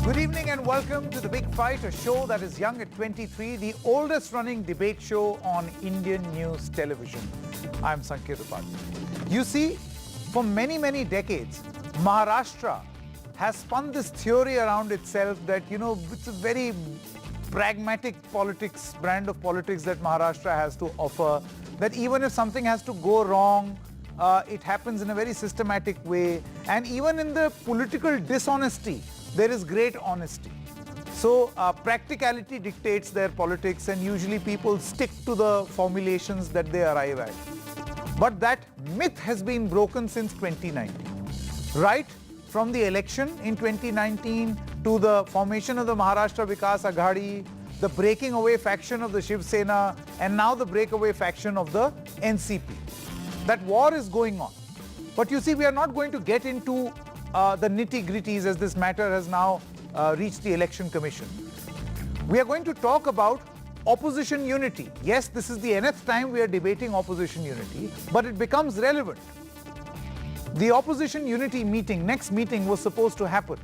Good evening and welcome to The Big Fight, a show that is young at 23, the oldest running debate show on Indian news television. I'm Sanket Upadhyay. You see, for many decades, Maharashtra has spun this theory around itself that, it's a very pragmatic politics, brand of politics that Maharashtra has to offer, that even if something has to go wrong, it happens in a very systematic way, and even in the political dishonesty, there is great honesty. So practicality dictates their politics, and usually people stick to the formulations that they arrive at. But that myth has been broken since 2019. Right from the election in 2019 to the formation of the Maharashtra Vikas Aghadi, the breaking away faction of the Shiv Sena, and now the breakaway faction of the NCP. That war is going on. But you see, we are not going to get into the nitty-gritties as this matter has now reached the Election Commission. We are going to talk about opposition unity. Yes, this is the nth time we are debating opposition unity, but it becomes relevant. The opposition unity meeting, next meeting, was supposed to happen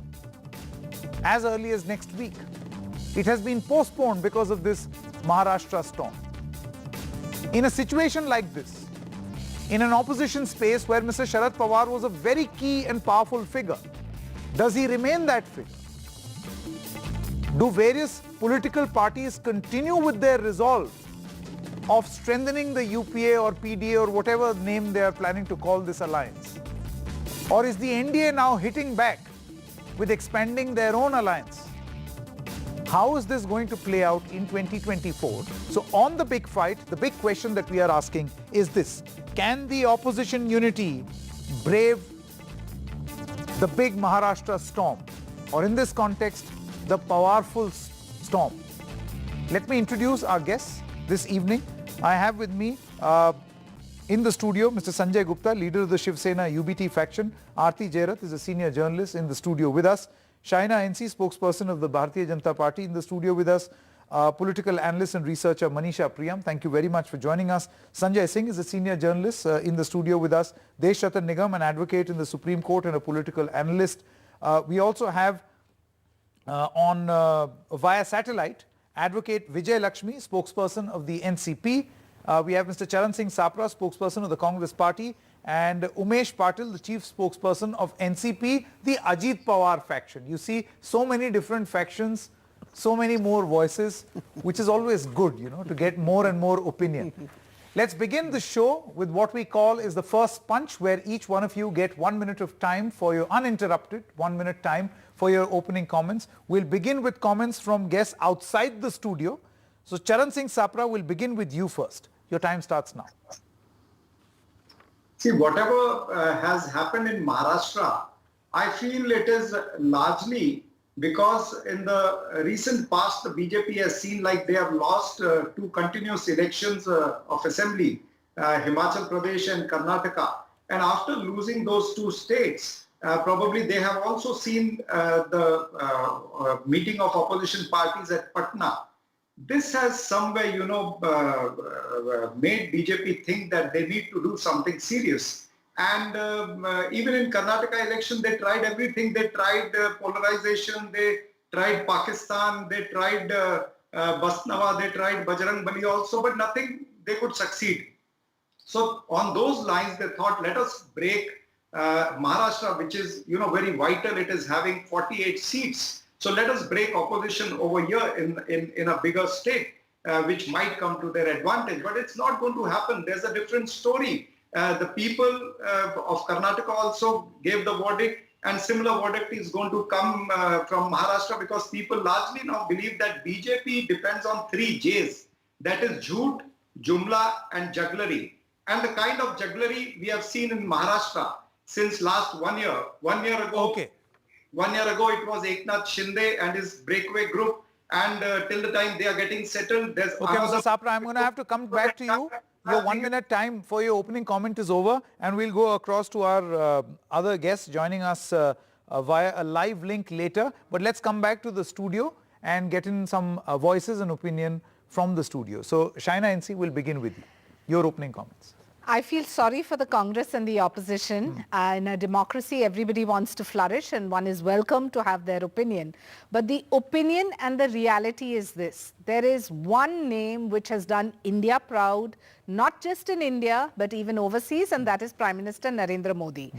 as early as next week. It has been postponed because of this Maharashtra storm. In a situation like this, in an opposition space where Mr. Sharad Pawar was a very key and powerful figure, does he remain that figure? Do various political parties continue with their resolve of strengthening the UPA or PDA or whatever name they are planning to call this alliance? Or is the NDA now hitting back with expanding their own alliance? How is this going to play out in 2024? So on The Big Fight, the big question that we are asking is this: can the opposition unity brave the big Maharashtra storm? Or in this context, the powerful storm? Let me introduce our guests this evening. I have with me in the studio Mr. Sanjay Gupta, leader of the Shiv Sena UBT faction. Aarti Jairath is a senior journalist in the studio with us. Shaina NC, spokesperson of the Bharatiya Janata Party, in the studio with us. Political analyst and researcher Manisha Priyam, thank you very much for joining us. Sanjay Singh is a senior journalist in the studio with us. Desh Ratan Nigam, an advocate in the Supreme Court and a political analyst. We also have via satellite, advocate Vijay Lakshmi, spokesperson of the NCP. We have Mr. Charan Singh Sapra, spokesperson of the Congress Party, and Umesh Patil, the chief spokesperson of NCP, the Ajit Pawar faction. You see, so many different factions, so many more voices, which is always good, to get more and more opinion. Let's begin the show with what we call is the first punch, where each one of you get 1 minute of time for your uninterrupted 1 minute time for your opening comments. We'll begin with comments from guests outside the studio. So Charan Singh Sapra, will begin with you first. Your time starts now. See, whatever has happened in Maharashtra, I feel it is largely because in the recent past, the BJP has seen like they have lost two continuous elections of assembly, Himachal Pradesh and Karnataka. And after losing those two states, probably they have also seen the meeting of opposition parties at Patna. This has somewhere, made BJP think that they need to do something serious. And even in Karnataka election, they tried everything. They tried polarization, they tried Pakistan, they tried Basnava, they tried Bajrang Bali also, but nothing they could succeed. So on those lines, they thought, let us break Maharashtra, which is, very vital. It is having 48 seats. So let us break opposition over here in a bigger state, which might come to their advantage. But it's not going to happen. There's a different story. The people of Karnataka also gave the verdict, and similar verdict is going to come from Maharashtra, because people largely now believe that BJP depends on 3 J's. That is Jhoot, Jumla and Jugglery. And the kind of jugglery we have seen in Maharashtra since last 1 year. 1 year ago. Okay. 1 year ago, it was Eknath, Shinde and his breakaway group. And till the time they are getting settled, there's okay, Mr. Sapra, I'm going to have to come back to you. Your 1 minute time for your opening comment is over, and we'll go across to our other guests joining us via a live link later. But let's come back to the studio and get in some voices and opinion from the studio. So Shaina NC, will begin with you. Your opening comments. I feel sorry for the Congress and the opposition. In a democracy, everybody wants to flourish and one is welcome to have their opinion. But the opinion and the reality is this. There is one name which has done India proud, not just in India, but even overseas, and that is Prime Minister Narendra Modi.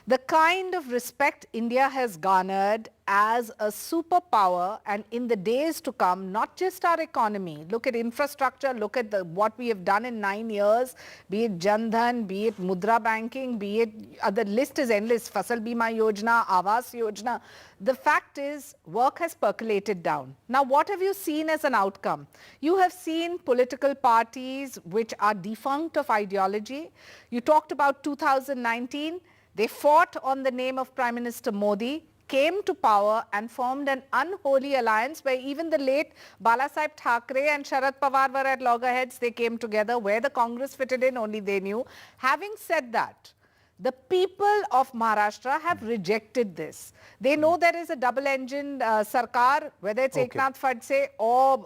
The kind of respect India has garnered as a superpower, and in the days to come, not just our economy, look at infrastructure, look at what we have done in 9 years, be it Jan Dhan, be it Mudra Banking, be it, the list is endless, Fasal Bima Yojana, Awas Yojana. The fact is, work has percolated down. Now, what have you seen as an outcome? You have seen political parties which are defunct of ideology. You talked about 2019. They fought on the name of Prime Minister Modi, came to power and formed an unholy alliance where even the late Balasaheb Thackeray and Sharad Pawar were at loggerheads. They came together. Where the Congress fitted in, only they knew. Having said that, the people of Maharashtra have rejected this. They know there is a double-engine sarkar, whether it's Eknath Khadse or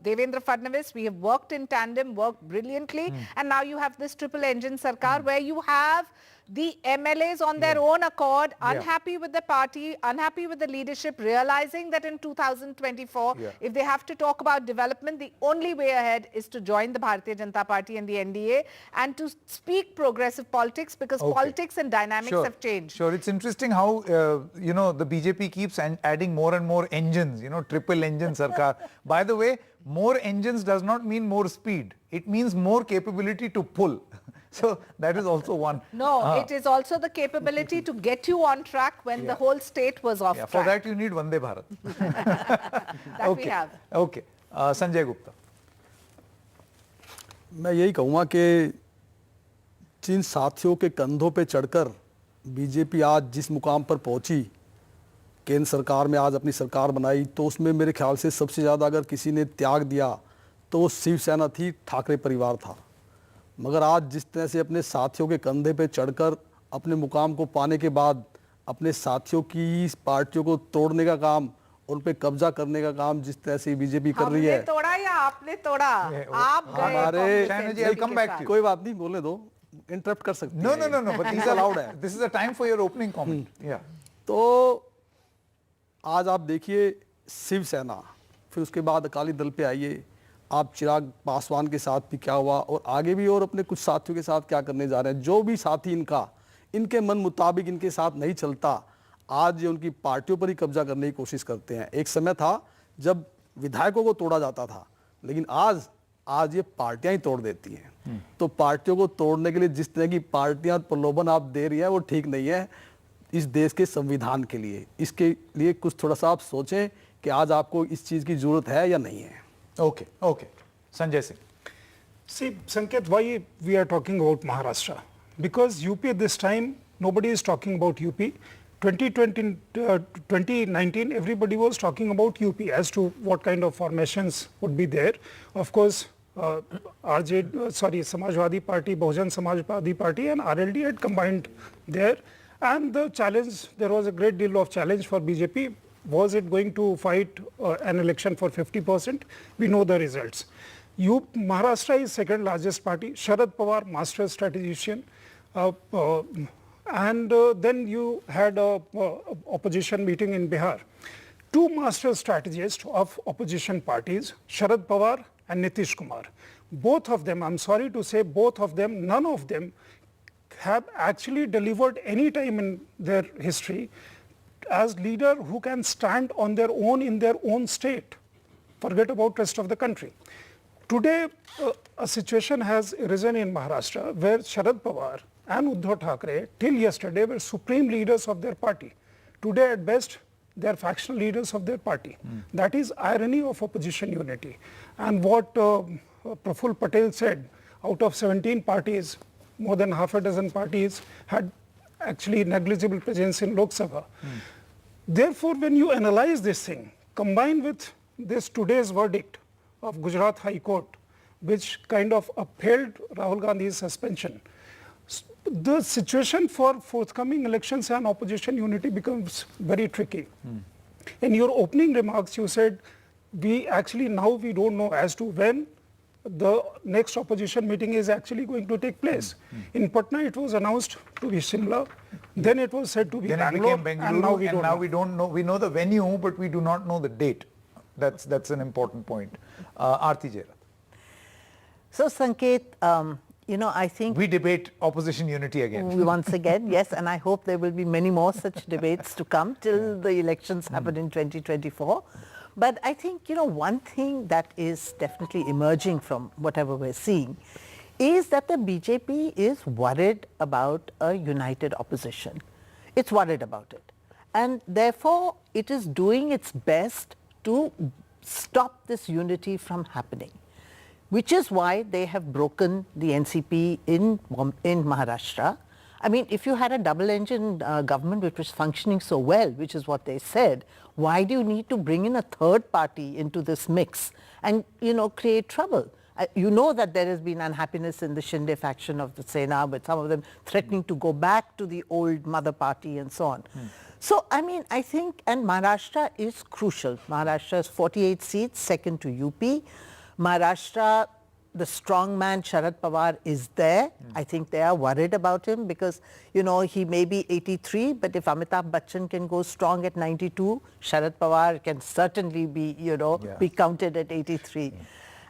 Devendra Fadnavis. We have worked in tandem, worked brilliantly, and now you have this triple-engine sarkar where you have the MLAs on their own accord, unhappy with the party, unhappy with the leadership, realizing that in 2024, if they have to talk about development, the only way ahead is to join the Bharatiya Janata Party and the NDA and to speak progressive politics, because politics and dynamics have changed. Sure, it's interesting how, you know, the BJP keeps adding more and more engines, you know, triple engine sarkar. By the way, more engines does not mean more speed. It means more capability to pull. So that is also one. No, it is also the capability to get you on track when the whole state was off track. For that you need Vande Bharat. That we have. Okay. Sanjay Gupta. मैं यही कहूँगा कि जिन साथियों के कंधों पे चढ़कर BJP आज जिस मुकाम पर पहुंची, केंद्र सरकार में आज अपनी सरकार बनाई, तो उसमें मेरे ख्याल से सबसे ज़्यादा अगर किसी ने त्याग दिया तो वो शिवसेना थी, ठाकरे परिवार था। मगर आज जिस तरह से अपने साथियों के कंधे पे चढ़कर अपने मुकाम को पाने के बाद अपने साथियों की पार्टियों को तोड़ने का काम, उन पे कब्जा करने का काम जिस तरह से बीजेपी कर रही है, हमने तोड़ा या आपने तोड़ा? आप हमारे कोई बात नहीं, बोलने दो, इंटरप्ट कर सकते हैं। No, but these are allowed. This is a time for your opening comment. तो आज आप देखिए शिवसेना, फिर उसके बाद अकाली दल पे आइए, आप चिराग पासवान के साथ भी क्या हुआ और आगे भी और अपने कुछ साथियों के साथ क्या करने जा रहे हैं। जो भी साथी इनके मन मुताबिक इनके साथ नहीं चलता, आज ये उनकी पार्टियों पर ही कब्जा करने की कोशिश करते हैं। एक समय था जब विधायकों को तोड़ा जाता था, लेकिन आज ये पार्टियां ही तोड़ देती हैं। तो पार्टियों को तोड़ने के लिए जिस तरह की पार्टियां प्रलोभन आप दे रही है वो ठीक नहीं है इस देश के संविधान के लिए। इसके लिए कुछ थोड़ा सा आप सोचें कि आज आपको इस चीज की जरूरत है या नहीं है। Okay. Sanjay Singh. See, Sanket, why we are talking about Maharashtra? Because UP this time, nobody is talking about UP. 2019, everybody was talking about UP as to what kind of formations would be there. Of course, Samajwadi Party, Bahujan Samajwadi Party and RLD had combined there. And the challenge, there was a great deal of challenge for BJP. Was it going to fight an election for 50%? We know the results. Maharashtra is second largest party. Sharad Pawar, master strategician. And then you had a opposition meeting in Bihar. Two master strategists of opposition parties, Sharad Pawar and Nitish Kumar. Both of them, I'm sorry to say, none of them have actually delivered any time in their history as leader who can stand on their own in their own state. Forget about rest of the country. Today, a situation has arisen in Maharashtra where Sharad Pawar and Uddhav Thackeray till yesterday were supreme leaders of their party. Today at best, they are factional leaders of their party. That is irony of opposition unity. And what Praful Patel said, out of 17 parties, more than half a dozen parties had actually negligible presence in Lok Sabha. Therefore, when you analyze this thing, combined with this today's verdict of Gujarat High Court, which kind of upheld Rahul Gandhi's suspension, the situation for forthcoming elections and opposition unity becomes very tricky. In your opening remarks, you said, we don't know as to when the next opposition meeting is actually going to take place. In Patna, it was announced to be Shimla. Then it was said to be Then it Bangalore. became Bengaluru, And now we don't know. we don't know. We know the venue, but we do not know the date. That's an important point. Aarti Jairath. So Sanket, I think We debate opposition unity again. once again, yes, and I hope there will be many more such debates to come till the elections happen in 2024. But I think, one thing that is definitely emerging from whatever we're seeing is that the BJP is worried about a united opposition. It's worried about it. And therefore, it is doing its best to stop this unity from happening, which is why they have broken the NCP in Maharashtra. I mean, if you had a double-engine government which was functioning so well, which is what they said, why do you need to bring in a third party into this mix and, create trouble? You know that there has been unhappiness in the Shinde faction of the Sena, with some of them threatening to go back to the old mother party and so on. So, I think, and Maharashtra is crucial. Maharashtra has 48 seats, second to UP. Maharashtra, the strong man Sharad Pawar is there. I think they are worried about him because, he may be 83, but if Amitabh Bachchan can go strong at 92, Sharad Pawar can certainly be, be counted at 83.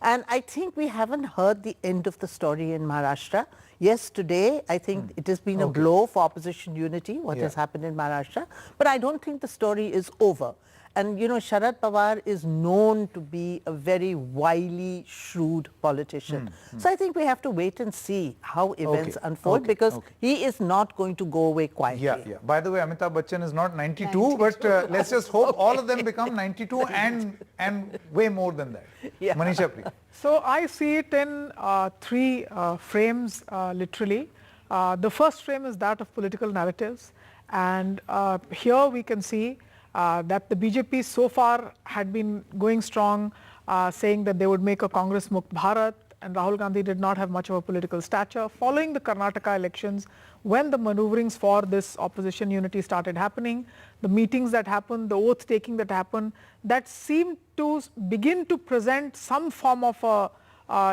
And I think we haven't heard the end of the story in Maharashtra. Yes, today I think it has been a blow for opposition unity, what has happened in Maharashtra. But I don't think the story is over. And, Sharad Pawar is known to be a very wily, shrewd politician. So I think we have to wait and see how events unfold because he is not going to go away quietly. Yeah. By the way, Amitabh Bachchan is not 92, but let's just hope all of them become 92 and way more than that. Yeah. Manisha, please. So I see it in three frames, literally. The first frame is that of political narratives. And here we can see that the BJP so far had been going strong, saying that they would make a Congress Mukt Bharat, and Rahul Gandhi did not have much of a political stature. Following the Karnataka elections, when the maneuverings for this opposition unity started happening, the meetings that happened, the oath taking that happened, that seemed to begin to present some form of a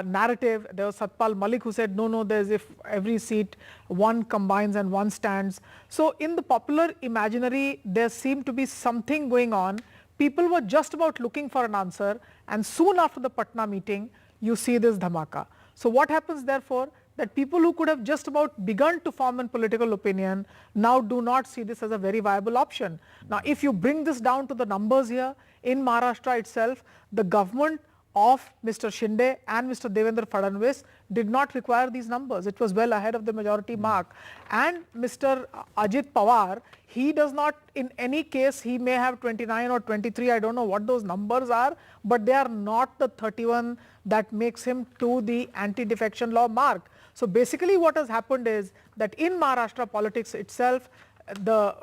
narrative. There was Satpal Malik who said, no, there's if every seat one combines and one stands. So in the popular imaginary, there seemed to be something going on. People were just about looking for an answer, and soon after the Patna meeting, you see this dhamaka. So what happens therefore, that people who could have just about begun to form a political opinion now do not see this as a very viable option. Now if you bring this down to the numbers here, in Maharashtra itself, the government of Mr. Shinde and Mr. Devendra Fadnavis did not require these numbers. It was well ahead of the majority mark. And Mr. Ajit Pawar, he does not, in any case, he may have 29 or 23, I don't know what those numbers are, but they are not the 31 that makes him to the anti-defection law mark. So basically what has happened is that in Maharashtra politics itself, the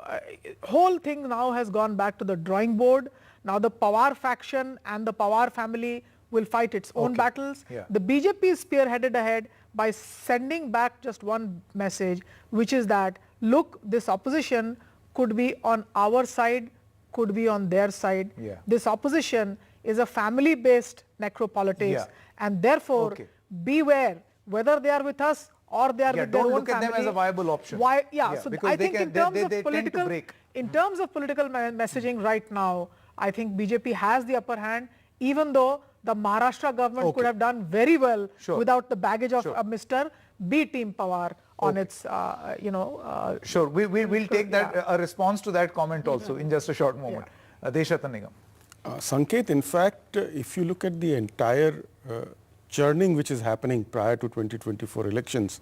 whole thing now has gone back to the drawing board. Now the Pawar faction and the Pawar family will fight its own battles. The BJP is spearheaded ahead by sending back just one message, which is that, look, this opposition could be on our side, could be on their side. This opposition is a family-based necropolitics, and therefore beware whether they are with us or they are with their own family. Don't look at them as a viable option. Why? So because I think in terms of political, in terms of political messaging right now, I think BJP has the upper hand, even though the Maharashtra government could have done very well without the baggage of Mr. B Team Pawar on its, Sure, we'll take that, a response to that comment also in just a short moment. Deshatan Nigam. Sanket, in fact, if you look at the entire churning which is happening prior to 2024 elections,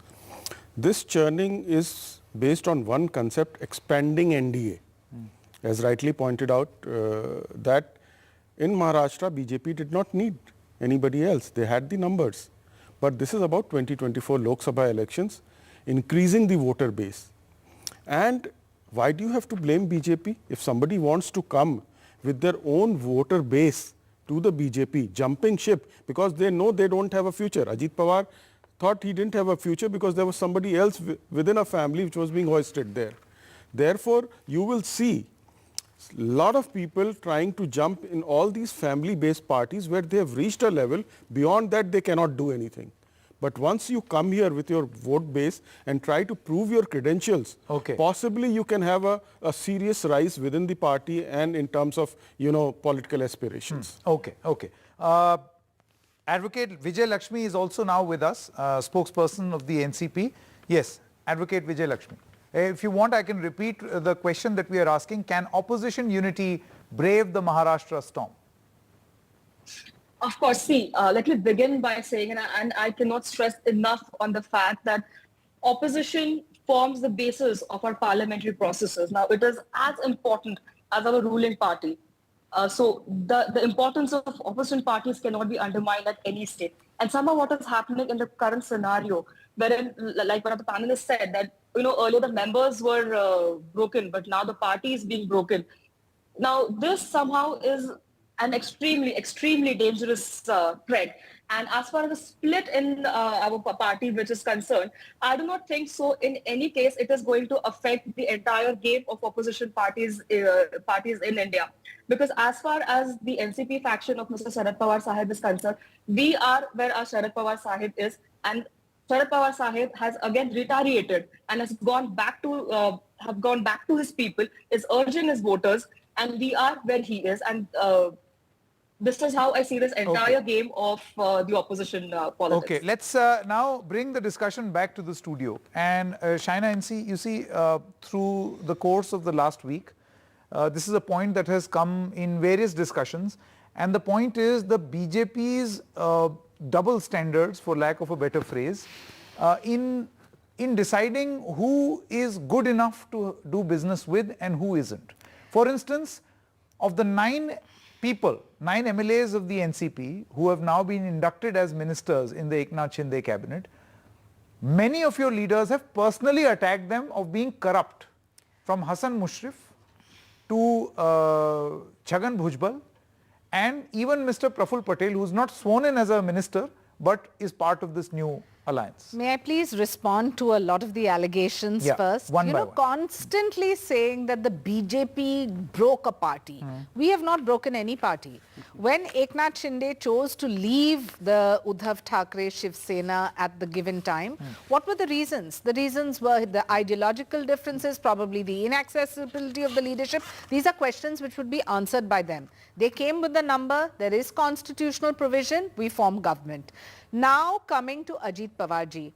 this churning is based on one concept, expanding NDA. As rightly pointed out, that in Maharashtra, BJP did not need anybody else. They had the numbers. But this is about 2024 Lok Sabha elections, increasing the voter base. And why do you have to blame BJP? If somebody wants to come with their own voter base to the BJP, jumping ship, because they know they don't have a future. Ajit Pawar thought he didn't have a future because there was somebody else within a family which was being hoisted there. Therefore, you will see lot of people trying to jump in all these family-based parties where they have reached a level, beyond that they cannot do anything. But once you come here with your vote base and try to prove your credentials, possibly you can have a serious rise within the party and in terms of, political aspirations. Okay. Advocate Vijay Lakshmi is also now with us, spokesperson of the NCP. Yes, Advocate Vijay Lakshmi. If you want, I can repeat the question that we are asking. Can opposition unity brave the Maharashtra storm? Of course, see, let me begin by saying, and I cannot stress enough on the fact that opposition forms the basis of our parliamentary processes. Now, it is as important as our ruling party. So the importance of opposition parties cannot be undermined at any stage. And somehow what is happening in the current scenario, wherein, like one of the panelists said, that earlier the members were broken, but now the party is being broken. Now, this somehow is an extremely dangerous trend. And as far as the split in our party which is concerned, I do not think so in any case it is going to affect the entire game of opposition parties in India. Because as far as the NCP faction of Mr. Sharad Pawar Sahib is concerned, we are where our Sharad Pawar Sahib is, and Sharad Pawar Sahib has again retaliated and has gone back to his people, is urging his voters, and we are where he is. And this is how I see this entire game of the opposition politics. Okay, let's now bring the discussion back to the studio. And Shaina NC, you see, through the course of the last week, this is a point that has come in various discussions. And the point is the BJP's double standards, for lack of a better phrase, in deciding who is good enough to do business with and who isn't. For instance, of the 9 MLAs of the NCP who have now been inducted as ministers in the Eknath Shinde cabinet, many of your leaders have personally attacked them of being corrupt, from Hassan Mushrif to Chhagan Bhujbal, and even Mr. Praful Patel, who is not sworn in as a minister but is part of this new alliance. May I please respond to a lot of the allegations first? One by one. Constantly saying that the BJP broke a party. We have not broken any party. When Eknath Shinde chose to leave the Uddhav Thackeray Shiv Sena at the given time, what were the reasons? The reasons were the ideological differences, probably the inaccessibility of the leadership. These are questions which would be answered by them. They came with the number, there is constitutional provision, we form government. Now coming to Ajit Pawar ji,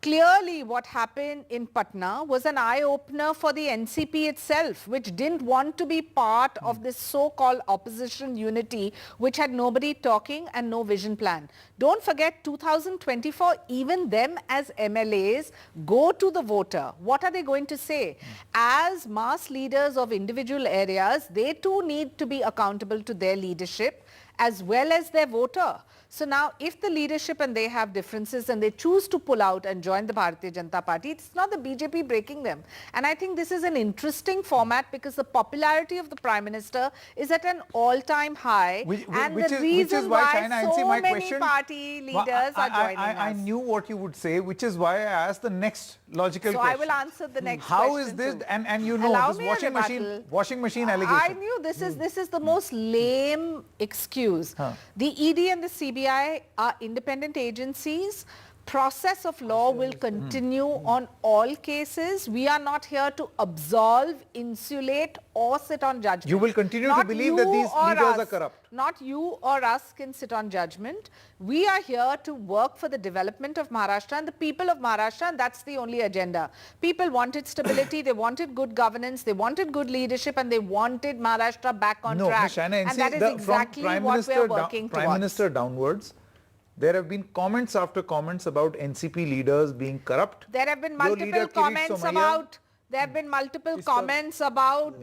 clearly what happened in Patna was an eye-opener for the NCP itself, which didn't want to be part of this so-called opposition unity, which had nobody talking and no vision plan. Don't forget 2024, even them as MLAs go to the voter. What are they going to say? As mass leaders of individual areas, they too need to be accountable to their leadership as well as their voter. So now if the leadership and they have differences and they choose to pull out and join the Bharatiya Janata Party, it's not the BJP breaking them. And I think this is an interesting format because the popularity of the Prime Minister is at an all-time high. Which is why China, so my many question, party leaders are joining us. I knew what you would say, which is why I asked the next logical question. I will answer the next question. How is this, and you know, this washing machine allegation. I knew this is the most lame excuse. The ED and the CBI are independent agencies. Process of law will continue on all cases. We are not here to absolve, insulate or sit on judgment. You will continue to believe that these leaders are corrupt. Not you or us can sit on judgment. We are here to work for the development of Maharashtra and the people of Maharashtra, and that's the only agenda. People wanted stability, they wanted good governance, they wanted good leadership, and they wanted Maharashtra back on track. Shaina, and that is exactly what we are working towards. Prime Minister downwards, there have been comments after comments about NCP leaders being corrupt. There have been multiple comments about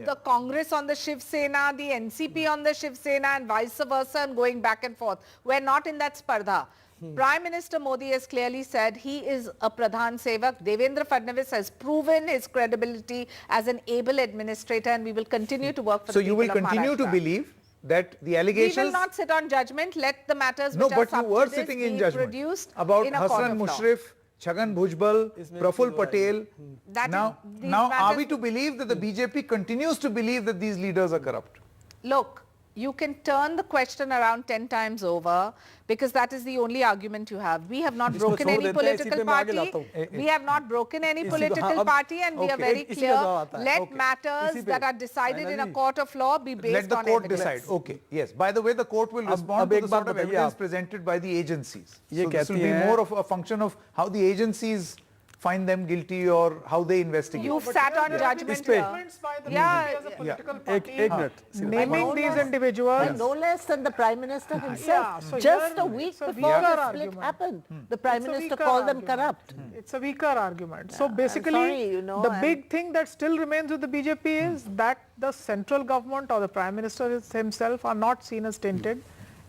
the Congress on the Shiv Sena, the NCP on the Shiv Sena, and vice versa, and going back and forth. We're not in that spardha. Prime Minister Modi has clearly said he is a Pradhan Sevak. Devendra Fadnavis has proven his credibility as an able administrator, and we will continue to work for the people of Maharashtra. So you will continue to believe that the allegations... We will not sit on judgment. Let the matters which are but you were sitting in judgment produced about in a Hassan Mushrif Chhagan Bhujbal, Praful Patel. That Now, is- these are matters- we to believe that the BJP continues to believe that these leaders are corrupt? Look, you can turn the question around 10 times over because that is the only argument you have. We have not इसको broken छोड़ any देते हैं, इसी political पे मैं आगे party. लाता हूँ। We have not broken any इसी को- political हाँ, अब- party and we are okay, very इसी का clear. जवाब आता है, Let okay, matters इसी पे, that are decided in a finally, court of law be based Let the on court evidence. decide. Okay, yes. By the way, the court will respond अब to एक the बात sort of बताइए evidence आप। presented by the agencies. ये So this will कहती be हैं- more of a function of how the agencies find them guilty or how they investigate. You've sat on judgment इस पे- here. Statements by the Yeah, BJP as a yeah. political एक party minute naming No these less- individuals. No less than the Prime Minister himself. Yeah, so Just here a week it's a before weaker the split argument. happened, the Prime It's a Minister weaker called them argument. corrupt. It's a weaker argument. So I'm basically, sorry, you know, the and- big thing that still remains with the BJP is that the central government or the Prime Minister himself are not seen as tainted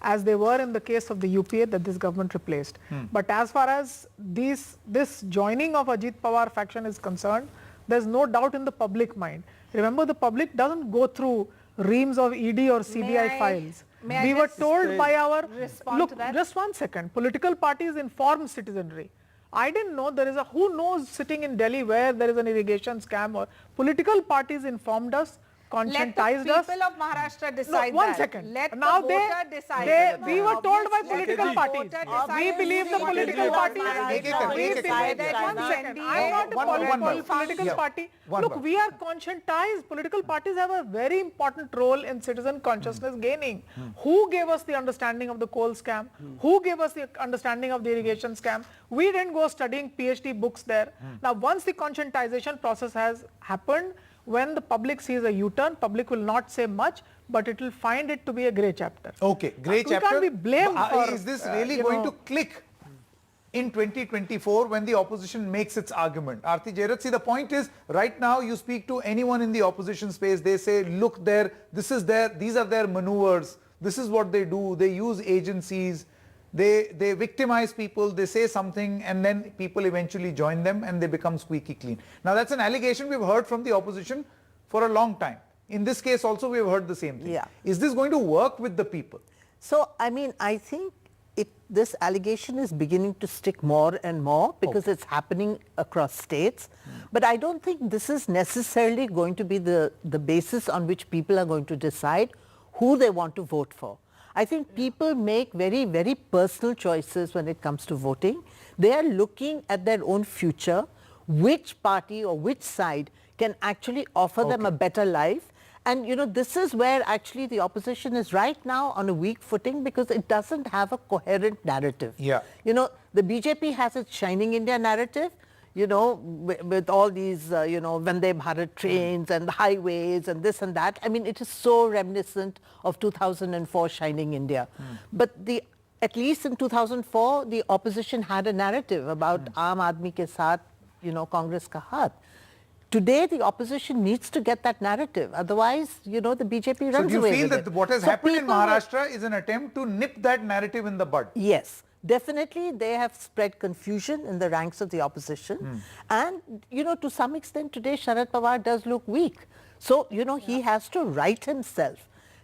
as they were in the case of the UPA that this government replaced. But as far as this joining of Ajit Pawar faction is concerned, there's no doubt in the public mind. Remember, the public doesn't go through reams of ED or CBI files. may I We were just told by our, respond look, to that? just one second, political parties inform citizenry. I didn't know there is a, who knows sitting in Delhi where there is an irrigation scam or political parties informed us, Let the conscientized us. people of Maharashtra No, decide one that. second. Let Now the they, voter decide. we were told by Obviously, political the parties. voter We decides. believe the political Obviously, parties. Maharashtra We is believe decided One on second. NDA. I'm not a One political Yeah. party. One Look, by. we are conscientized. Political parties have a very important role in citizen consciousness gaining. Who gave us the understanding of the coal scam? Who gave us the understanding of the irrigation scam? We didn't go studying PhD books there. Now, once the conscientization process has happened, when the public sees a U-turn, public will not say much, but it will find it to be a grey chapter. Okay, great We chapter. can't be blamed for, Is this really you going know- to click in 2024 when the opposition makes its argument? Aarti Jairat, see, the point is, right now you speak to anyone in the opposition space, they say, look there, these are their maneuvers, this is what they do, they use agencies, they victimize people, they say something and then people eventually join them and they become squeaky clean. Now that's an allegation we've heard from the opposition for a long time. In this case also we've heard the same thing. Yeah. Is this going to work with the people? So, I mean, I think this allegation is beginning to stick more and more because it's happening across states. But I don't think this is necessarily going to be the basis on which people are going to decide who they want to vote for. I think people make very, very personal choices when it comes to voting. They are looking at their own future, which party or which side can actually offer them a better life. And, you know, this is where actually the opposition is right now on a weak footing because it doesn't have a coherent narrative. Yeah. You know, the BJP has its Shining India narrative, you know, with all these, you know, Vande Bharat trains and the highways and this and that. I mean, it is so reminiscent of 2004 Shining India. But at least in 2004, the opposition had a narrative about Aam Aadmi ke saath, you know, Congress ka haath. Today, the opposition needs to get that narrative. Otherwise, you know, the BJP runs away with it. So do you feel that what has happened in people will- Maharashtra is an attempt to nip that narrative in the bud? Yes, definitely they have spread confusion in the ranks of the opposition. And, you know, to some extent today Sharad Pawar does look weak. So, you know, he has to right himself.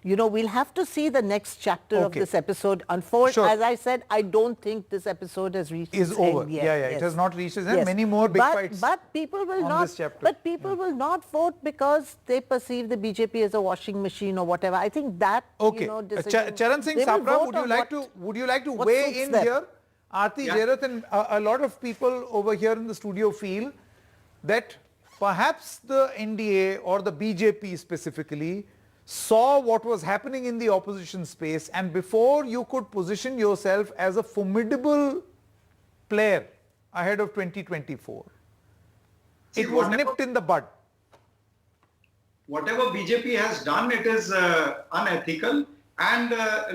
You know, we'll have to see the next chapter of Okay. this episode unfold. Sure. As I said, I don't think this episode has reached Is its over. end yet. Yeah, it Yes. has not reached its end. Yes. Many more big but, fights But people will on not. this chapter. But people will not vote because they perceive the BJP as a washing machine or whatever. I think that. Okay. You know, decision, Charan Singh they will Sapra, vote would you on like what- to what weigh suits in them. here? Aarti Jairat and a lot of people over here in the studio feel that perhaps the NDA or the BJP specifically saw what was happening in the opposition space, and before you could position yourself as a formidable player ahead of 2024, See, it was whatever- nipped in the bud. Whatever BJP has done, it is unethical. And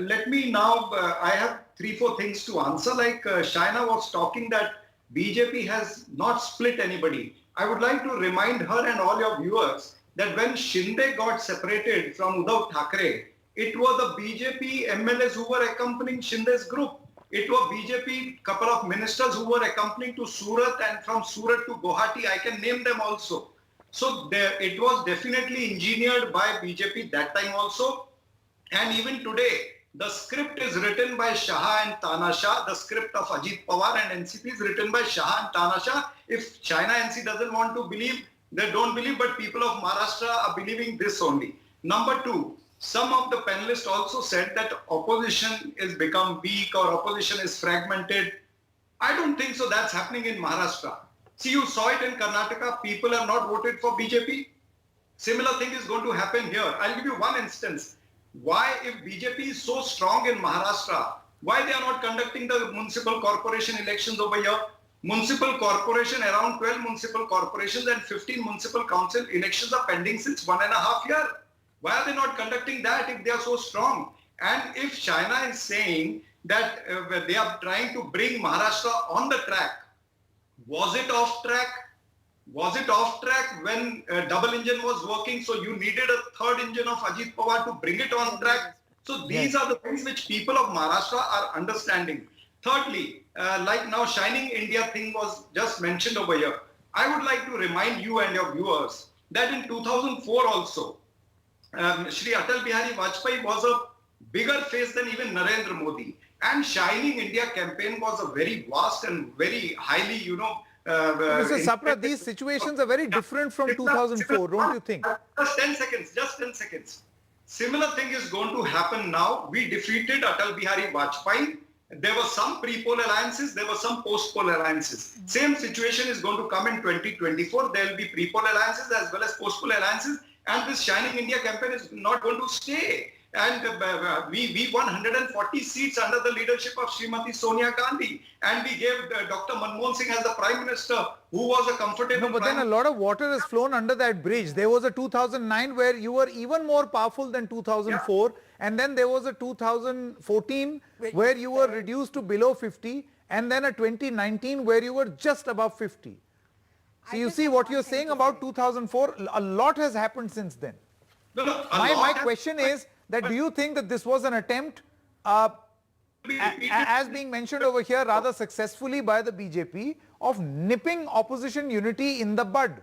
let me now, I have 3-4 things to answer. Like Shaina was talking that BJP has not split anybody. I would like to remind her and all your viewers that when Shinde got separated from Uddhav Thackeray, it was the BJP MLAs who were accompanying Shinde's group. It was BJP couple of ministers who were accompanying to Surat, and from Surat to Guwahati, I can name them also. So it was definitely engineered by BJP that time also. And even today, the script is written by Shah and Tanasha. The script of Ajit Pawar and NCP is written by Shah and Tanasha. If China NC doesn't want to believe, they don't believe, but people of Maharashtra are believing this only. Number two, some of the panelists also said that opposition is become weak or opposition is fragmented. I don't think so that's happening in Maharashtra. See, you saw it in Karnataka, people have not voted for BJP. Similar thing is going to happen here. I'll give you one instance. Why, if BJP is so strong in Maharashtra, why they are not conducting the municipal corporation elections over here? Municipal corporation, around 12 municipal corporations and 15 municipal council elections are pending since 1.5 years. Why are they not conducting that if they are so strong? And if China is saying that they are trying to bring Maharashtra on the track, was it off track? Was it off track when double engine was working? So you needed a third engine of Ajit Pawar to bring it on track. So these are the things which people of Maharashtra are understanding. Thirdly, like now Shining India thing was just mentioned over here. I would like to remind you and your viewers that in 2004 also, Shri Atal Bihari Vajpayee was a bigger face than even Narendra Modi. And Shining India campaign was a very vast and very highly, Mr. Sapra, these situations are very different from 2004, don't you think? Just 10 seconds. Similar thing is going to happen now. We defeated Atal Bihari Vajpayee. There were some pre-poll alliances, there were some post-poll alliances. Same situation is going to come in 2024. There will be pre-poll alliances as well as post-poll alliances. And this Shining India campaign is not going to stay. And we won 140 seats under the leadership of Srimati Sonia Gandhi. And we gave Dr. Manmohan Singh as the Prime Minister, who was a comfortable... No, but then a lot of water has flown under that bridge. There was a 2009 where you were even more powerful than 2004. Yeah. And then there was a 2014 where you were reduced to below 50. And then a 2019 where you were just above 50. So you see what you're saying about 2004, a lot has happened since then. My question is that do you think that this was an attempt, as being mentioned over here rather successfully by the BJP, of nipping opposition unity in the bud?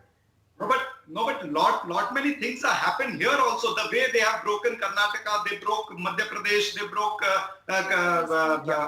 No, but lot many things have happened here also. The way they have broken Karnataka, they broke Madhya Pradesh, they broke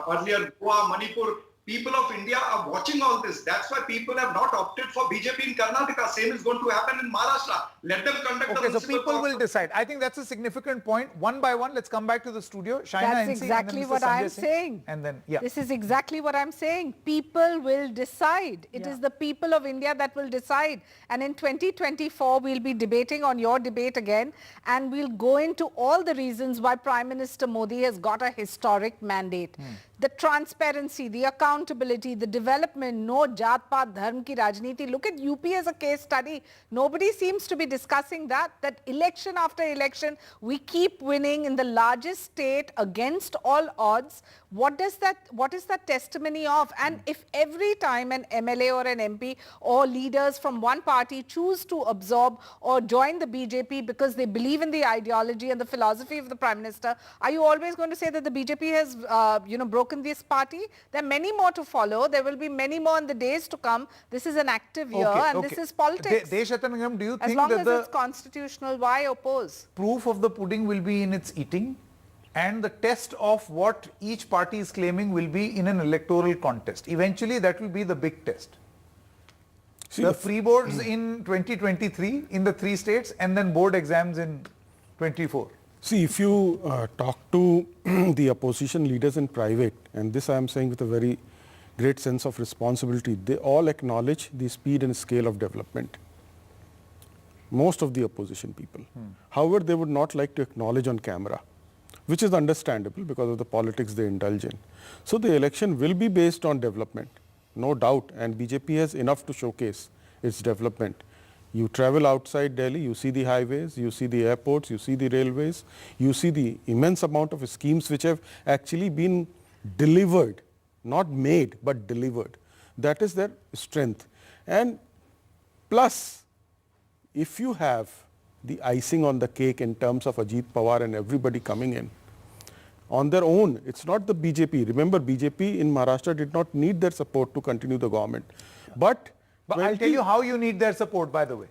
earlier Goa, Manipur. People of India are watching all this. That's why people have not opted for BJP in Karnataka. Same is going to happen in Maharashtra. Let them conduct the municipal. So people will decide. I think that's a significant point. One by one, let's come back to the studio. Shaina That's NC, exactly what I'm saying. And then, yeah. This is exactly what I'm saying. People will decide. It is the people of India that will decide. And in 2024, we'll be debating on your debate again. And we'll go into all the reasons why Prime Minister Modi has got a historic mandate. The transparency, the accountability, the development, no Jat Paat Dharm ki Rajniti. Look at UP as a case study. Nobody seems to be discussing that election after election, we keep winning in the largest state against all odds. What is that testimony of? And if every time an MLA or an MP or leaders from one party choose to absorb or join the BJP because they believe in the ideology and the philosophy of the Prime Minister, are you always going to say that the BJP has, broken this party? There are many more to follow. There will be many more in the days to come. This is an active year and this is politics. Deshatanagam, do you as think long that as it's constitutional, why oppose? Proof of the pudding will be in its eating? And the test of what each party is claiming will be in an electoral contest. Eventually, that will be the big test. See, the pre-boards in 2023 in the 3 states and then board exams in 24. See, if you talk to the opposition leaders in private, and this I am saying with a very great sense of responsibility, they all acknowledge the speed and scale of development. Most of the opposition people. However, they would not like to acknowledge on camera, which is understandable because of the politics they indulge in. So the election will be based on development, no doubt, and BJP has enough to showcase its development. You travel outside Delhi, you see the highways, you see the airports, you see the railways, you see the immense amount of schemes which have actually been delivered, not made, but delivered. That is their strength. And plus, if you have the icing on the cake in terms of Ajit Pawar and everybody coming in, on their own, it's not the BJP. Remember, BJP in Maharashtra did not need their support to continue the government. But I'll tell you how you need their support, by the way.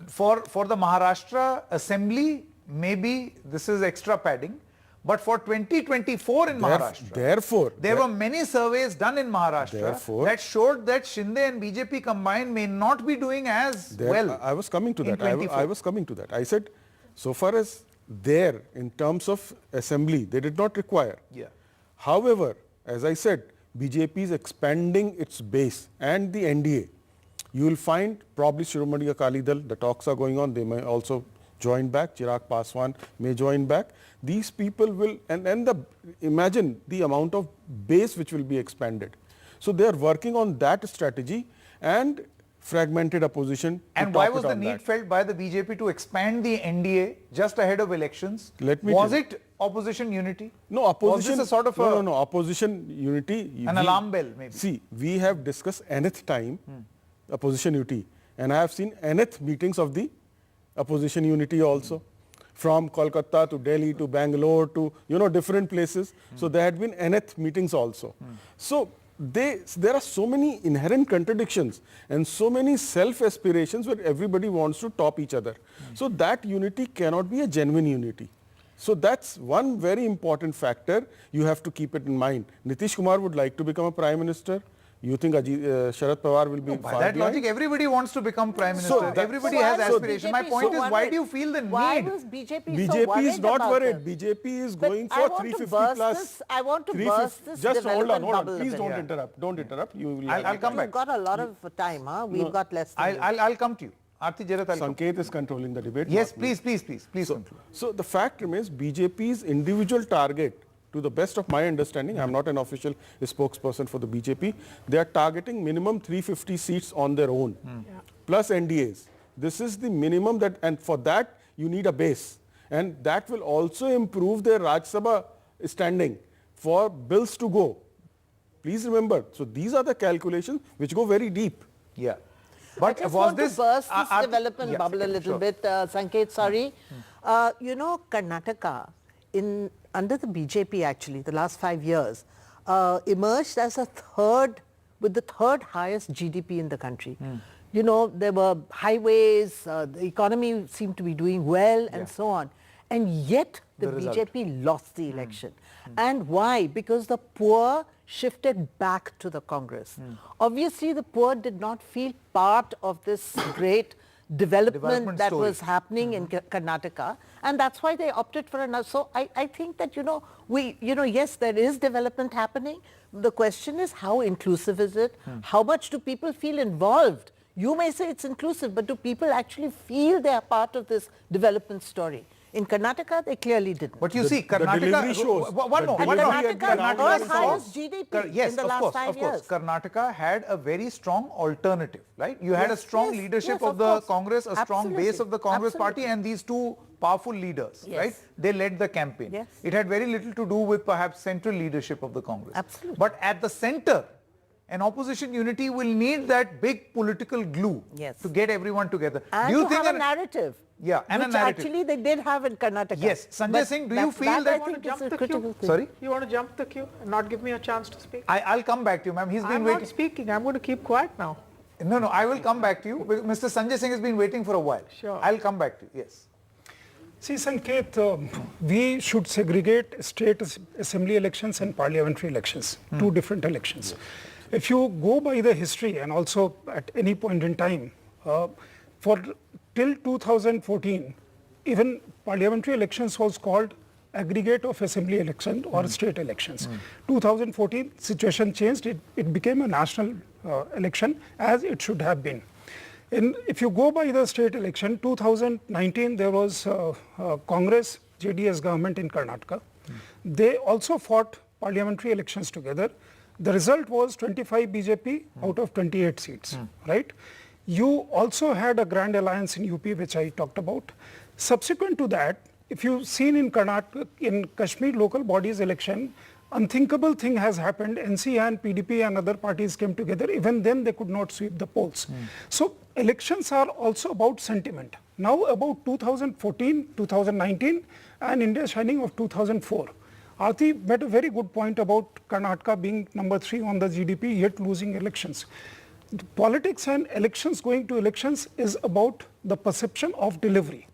For the Maharashtra Assembly, maybe this is extra padding. But for 2024 in Maharashtra, Therefore, there were many surveys done in Maharashtra that showed that Shinde and BJP combined may not be doing as well. I was coming to in that. 24. I was coming to that. I said, so far as there, in terms of assembly, they did not require. Yeah. However, as I said, BJP is expanding its base and the NDA. You will find probably Shiromani Akali Dal, the talks are going on, they may also join back, Chirag Paswan may join back. These people will, imagine the amount of base which will be expanded. So they are working on that strategy and fragmented opposition. And why was the need felt by the BJP to expand the NDA just ahead of elections? Was it opposition unity? No, opposition. Was this a sort of no, opposition unity. An alarm bell, maybe. See, we have discussed nth time opposition unity, and I have seen nth meetings of the opposition unity also, from Kolkata to Delhi to Bangalore to different places. So there had been nth meetings also. So there are so many inherent contradictions and so many self-aspirations where everybody wants to top each other. So that unity cannot be a genuine unity. So that's one very important factor. You have to keep it in mind. Nitish Kumar would like to become a prime minister. You think Sharad Pawar will be by that logic, everybody wants to become prime minister. Everybody has aspirations. My point is, why do you feel the Why need? was BJP BJP is not worried. This? BJP is But going I for want 350 plus. I want to burst this Just hold on. bubble Please a bit. don't interrupt. Don't interrupt. You will I'll come back. We've got a lot of time, huh? We've got less time. I'll come to you. Aarti Jarat, I'll come. Sanket is controlling the debate. Yes, please conclude. So the fact remains, BJP's individual target, to the best of my understanding, I'm not an official spokesperson for the BJP, they are targeting minimum 350 seats on their own, plus NDAs. This is the minimum that, and for that you need a base. And that will also improve their Rajya Sabha standing for bills to go. Please remember, so these are the calculations which go very deep. Yeah. But I just want to burst this development bubble a little bit, Sanket, sorry. Karnataka, under the BJP actually, the last 5 years, emerged as with the third highest GDP in the country. There were highways, the economy seemed to be doing well and so on. And yet the BJP lost the election. And why? Because the poor shifted back to the Congress. Obviously the poor did not feel part of this great development that was happening in Karnataka, and that's why they opted for another. So I think that, yes, there is development happening. The question is, how inclusive is it? How much do people feel involved? You may say it's inclusive, but do people actually feel they are part of this development story? In Karnataka, they clearly didn't. But you see, Karnataka shows. Karnataka highest GDP in the last 5 years. Karnataka had a very strong alternative, right? You had a strong leadership of the Congress, a strong base of the Congress party, and these two powerful leaders, right? They led the campaign. Yes. It had very little to do with perhaps central leadership of the Congress. Absolutely. But at the center, an opposition unity will need that big political glue to get everyone together. And do you to think have a narrative. Yeah, and which a narrative. Actually they did have in Karnataka. Yes. Sanjay Singh, do you feel that... You want to jump the queue? Sorry? You want to jump the queue and not give me a chance to speak? I'll come back to you, ma'am. He's been I'm waiting. not speaking. I'm going to keep quiet now. No, I will come back to you. Mr. Sanjay Singh has been waiting for a while. Sure. I'll come back to you. Yes. See, Sanket, we should segregate state assembly elections and parliamentary elections, two different elections. If you go by the history and also at any point in time, till 2014, even parliamentary elections was called aggregate of assembly election or state elections. 2014, situation changed. It became a national election as it should have been. If you go by the state election, 2019, there was Congress, JDS government in Karnataka. They also fought parliamentary elections together. The result was 25 BJP out of 28 seats, right? You also had a grand alliance in UP, which I talked about. Subsequent to that, if you've seen in Karnataka, in Kashmir local bodies election, unthinkable thing has happened. NC and PDP and other parties came together. Even then, they could not sweep the polls. So elections are also about sentiment. Now about 2014, 2019, and India Shining of 2004. Aarti made a very good point about Karnataka being number 3 on the GDP, yet losing elections. Politics and elections, going to elections, is about the perception of delivery.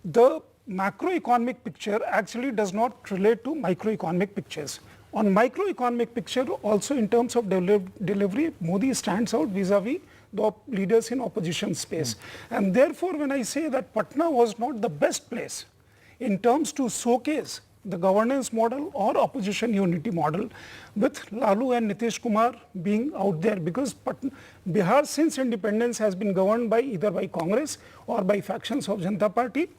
The macroeconomic picture actually does not relate to microeconomic pictures. On microeconomic picture, also in terms of delivery, Modi stands out vis-a-vis the leaders in opposition space. And therefore, when I say that Patna was not the best place in terms to showcase the governance model or opposition unity model, with Lalu and Nitish Kumar being out there, because Bihar since independence has been governed by either by Congress or by factions of Janata Party,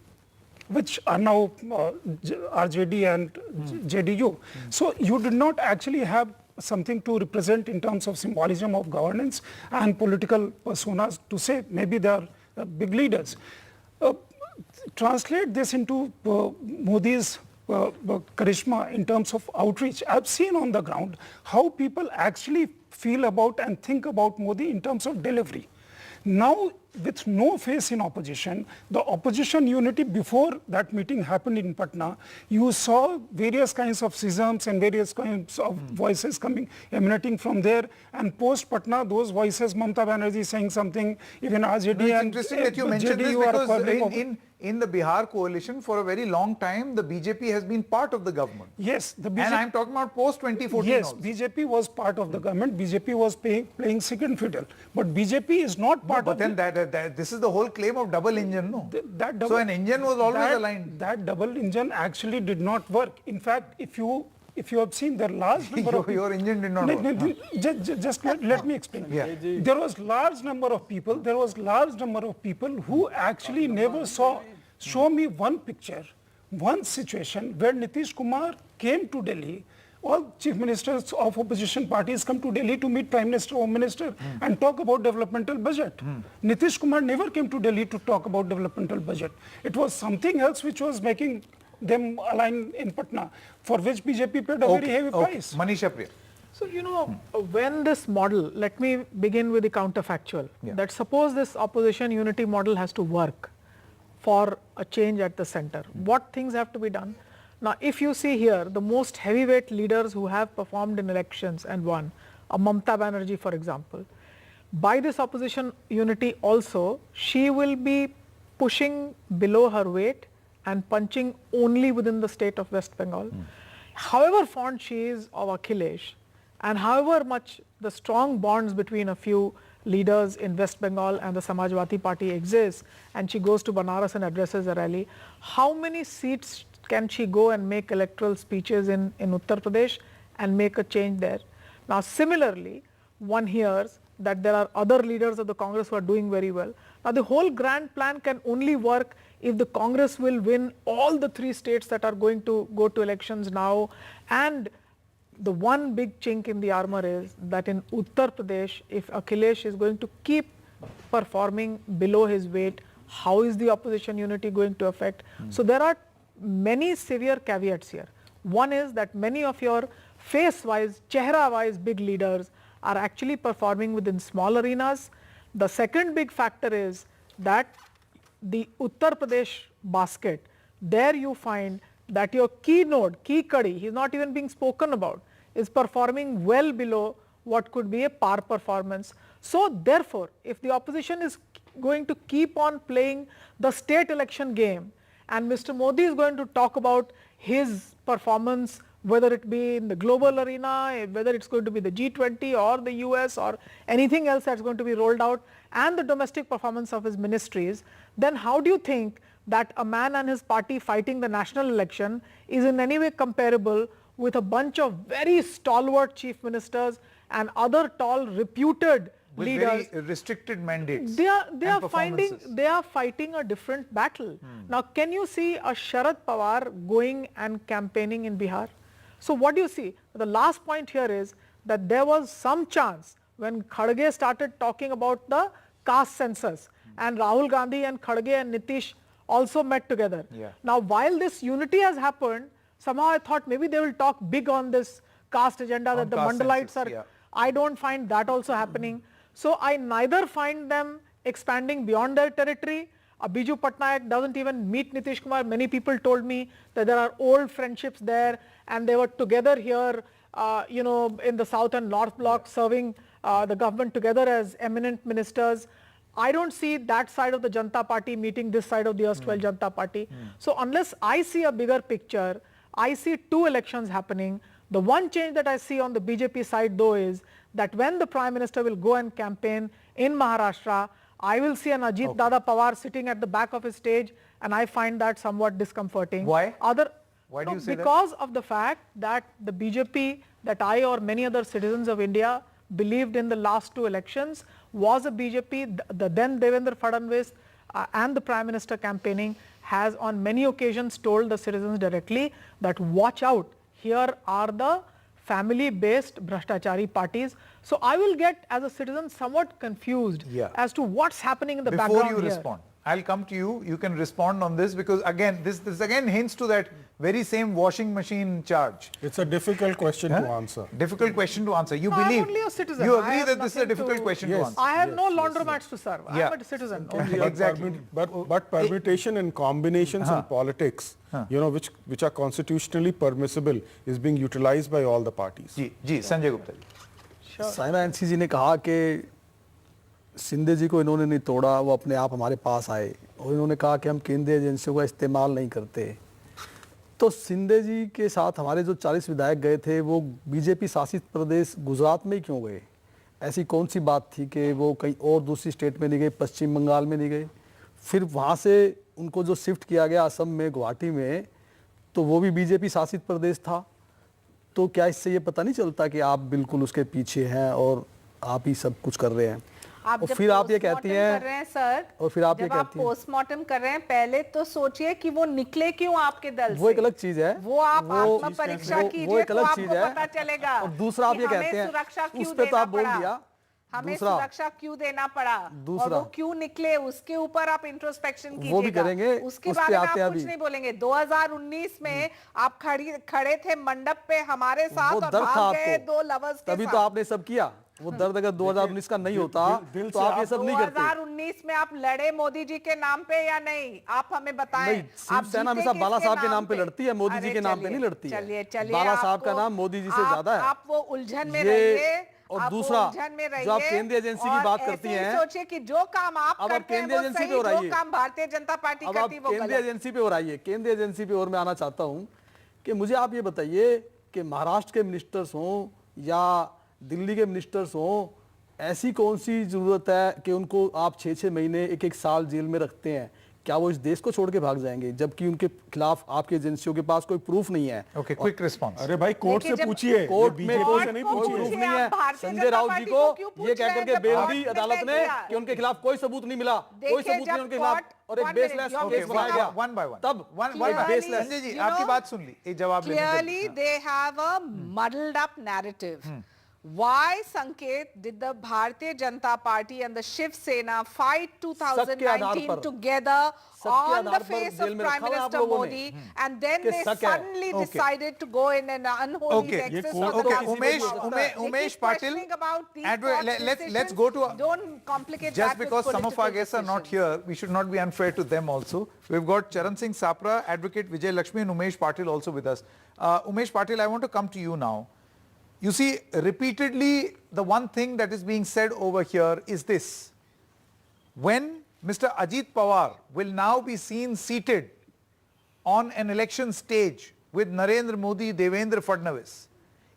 which are now RJD and JDU. So you did not actually have something to represent in terms of symbolism of governance and political personas to say maybe they are big leaders. Translate this into Modi's charisma in terms of outreach. I've seen on the ground how people actually feel about and think about Modi in terms of delivery. Now, with no face in opposition, the opposition unity before that meeting happened in Patna, you saw various kinds of schisms and various kinds of voices emanating from there. And post Patna, those voices, Mamata Banerjee saying something, even RJD It's and interesting that you mentioned this, because in the Bihar coalition for a very long time, the BJP has been part of the government. Yes, the BJP. And I'm talking about post 2014 Yes, also. BJP was part of the government. BJP was playing second fiddle. But BJP is not part But of then this is the whole claim of double engine, no? double, So an engine was always aligned. That double engine actually did not work. In fact, if you have seen the large number of Your engine did not work. Just let me explain. Yeah. There was large number of people. There was large number of people who actually never saw. Show me one picture, one situation where Nitish Kumar came to Delhi. All chief ministers of opposition parties come to Delhi to meet Prime Minister, Home Minister and talk about developmental budget. Nitish Kumar never came to Delhi to talk about developmental budget. It was something else which was making them align in Patna, for which BJP paid a very heavy price. Manisha Priya. So, when this model, let me begin with the counterfactual, that suppose this opposition unity model has to work for a change at the center. What things have to be done? Now, if you see here, the most heavyweight leaders who have performed in elections and won, Mamata Banerjee, for example, by this opposition unity also, she will be pushing below her weight and punching only within the state of West Bengal. However fond she is of Akhilesh, and however much the strong bonds between a few leaders in West Bengal and the Samajwadi Party exists, and she goes to Banaras and addresses a rally, how many seats can she go and make electoral speeches in Uttar Pradesh and make a change there? Now, similarly, one hears that there are other leaders of the Congress who are doing very well. Now, the whole grand plan can only work if the Congress will win all the 3 states that are going to go to elections now. And the one big chink in the armor is that in Uttar Pradesh, if Akhilesh is going to keep performing below his weight, how is the opposition unity going to affect? So there are many severe caveats here. One is that many of your face-wise, chehra-wise big leaders are actually performing within small arenas. The second big factor is that the Uttar Pradesh basket, there you find that your key node, key kadi, he's not even being spoken about, is performing well below what could be a par performance. So therefore, if the opposition is going to keep on playing the state election game, and Mr. Modi is going to talk about his performance, whether it be in the global arena, whether it's going to be the G20 or the US or anything else that's going to be rolled out, and the domestic performance of his ministries, then how do you think that a man and his party fighting the national election is in any way comparable with a bunch of very stalwart chief ministers and other tall reputed with leaders? very restricted mandates. They are fighting a different battle. Now, can you see a Sharad Pawar going and campaigning in Bihar? So what do you see? The last point here is that there was some chance when Kharge started talking about the caste census, and Rahul Gandhi and Kharge and Nitish also met together. Now, while this unity has happened, somehow I thought maybe they will talk big on this caste agenda, that the Mandalites are. I don't find that also happening. So I neither find them expanding beyond their territory. Biju Patnaik doesn't even meet Nitish Kumar. Many people told me that there are old friendships there, and they were together here, in the South and North Bloc, serving the government together as eminent ministers. I don't see that side of the Janata Party meeting this side of the erstwhile Janata Party. So unless I see a bigger picture, I see two elections happening. The one change that I see on the BJP side though is that when the Prime Minister will go and campaign in Maharashtra, I will see an Ajit Dada Pawar sitting at the back of his stage, and I find that somewhat discomforting. Why? Why do you say that? Because of the fact that the BJP that I or many other citizens of India believed in the last two elections was a BJP, the then Devendra Fadnavis and the Prime Minister campaigning has on many occasions told the citizens directly that watch out, here are the family-based Bhrashtachari parties. So I will get as a citizen somewhat confused as to what's happening in the background Before you here. respond, I'll come to you. You can respond on this because again, this again hints to that very same washing machine charge. It's a difficult question to answer. Difficult question to answer. You No, I'm believe, only a citizen. you I agree have that this is a nothing difficult to- question to Yes. answer. I have no Yes, laundromats to serve. Yeah. I'm a citizen. Exactly. But permutation and combinations in politics, which are constitutionally permissible, is being utilized by all the parties. जी, Sanjay Gupta ji. Shaina NC ji ने कहा कि शिंदे जी को इन्होंने नहीं तोड़ा, वो अपने आप हमारे पास आए, और इन्होंने कहा कि हम केंद्रीय एजेंसियों का इस्तेमाल नहीं करते। तो शिंदे जी के साथ हमारे जो 40 विधायक गए थे वो बीजेपी शासित प्रदेश गुजरात में ही क्यों गए? ऐसी कौन सी बात थी कि वो कहीं और दूसरी स्टेट में नहीं गए, पश्चिम बंगाल में नहीं गए? फिर वहाँ से उनको जो शिफ्ट किया गया असम में, गुवाहाटी में, तो वो भी बीजेपी शासित प्रदेश था। तो क्या इससे ये पता नहीं चलता कि आप बिल्कुल उसके पीछे हैं और आप ही सब कुछ कर रहे हैं? आप और जब फिर आप ये कहती postmortem कर रहे हैं सर, और फिर आप ये जब आप कहती हैं पोस्टमार्टम कर रहे हैं पहले तो सोचिए कि वो निकले क्यों आपके दल से। वो एक अलग चीज है, वो आप आत्म परीक्षा वो कीजिए एक तो अलग चीज आपको है। पता चलेगा। और दूसरा आप कि ये हमें कहते हैं, सुरक्षा उस क्यों पे तो देना आप बोल पड़ा। दिया। हमें दूसरा, सुरक्षा क्यों देना पड़ा और दूसरा, वो क्यों निकले, उसके ऊपर आप इंट्रोस्पेक्शन कीजिएगा। वो भी करेंगे, उसके उस बारे पे में आते आप हैं कुछ अभी। नहीं बोलेंगे। 2019 में आप खड़े थे मंडप पे हमारे साथ वो और दर्द था भाग गए आपको, दो लवर्स के तभी साथ। तो आपने सब किया। वो दर्द अगर 2019 का नहीं होता तो आप ये सब नहीं करते। 2019 में आप लड़े मोदी जी के नाम पे या नहीं, आप हमें बताएं। नहीं, शिवसेना हमेशा बाला साहब के नाम पे लड़ती है, मोदी जी के नाम पे नहीं लड़ती है। चलिए बाला साहब का नाम मोदी जी से ज्यादा है। आप वो उलझन में ये, रहिए। और आप वो दूसरा, उलझन में रहिए जो आप केंद्रीय एजेंसी की और बात ऐसे करती ही हैं, सोचिए कि जो काम आप अब आप करते हैं केंद्रीय वो एजेंसी सही, पे हो जो रही है। काम भारतीय जनता पार्टी अब आप करती वो केंद्रीय गलत। एजेंसी पे हो रही है। केंद्रीय एजेंसी पे और मैं आना चाहता हूं कि मुझे आप ये बताइए कि महाराष्ट्र के मिनिस्टर्स हों या दिल्ली के मिनिस्टर्स हों, ऐसी कौन सी जरूरत है कि उनको आप 6-6 महीने, 1-1 साल जेल में रखते हैं? क्या वो इस देश को छोड़ के भाग जाएंगे जबकि उनके खिलाफ आपकी एजेंसियों के पास कोई प्रूफ नहीं है? Okay, quick response. अरे भाई कोर्ट से पूछिए, कोर्ट में बीजेपी कोई से नहीं कोर्ट को पूछिए। प्रूफ नहीं है। भारतीय संजय जनता राउत जी पार्टी को को क्यों पूछ ये रहे कहकर हैं के जब बेल कोर्ट दी ने अदालत तय ने किया? कि उनके खिलाफ कोई सबूत नहीं मिला, कोई देखिए, सबूत नहीं जब उनके खिलाफ, कोर्ट- और एक one बेसलेस minute, केस बनाया गया। वन बाय वन, तब one Clearly, baseless. Sanjay ji, आपकी बात सुन ली, एक जवाब लेने के Clearly, लिए। they have a muddled up narrative. Why, Sanket, did the Bharatiya Janata Party and the Shiv Sena fight शक के आधार 2019 पर, together शक के on the आधार पर face जेल of में Prime रखा हुआ है आप Minister लोगों ने। Modi, and then कि they शक है। suddenly Okay. decided to go in an unholy Okay. nexus ये for the court- last Umesh, 6 hours. They keep Umesh Patil, questioning about these advocate, court let's decisions. go to Don't complicate just that with because some of our political guests are not decisions. here, we should not be unfair to them also. We've got Charan Singh Sapra, Advocate Vijay Lakshmi and Umesh Patil also with us. Umesh Patil, I want to come to you now. You see, repeatedly, the one thing that is being said over here is this. When Mr. Ajit Pawar will now be seen seated on an election stage with Narendra Modi, Devendra Fadnavis,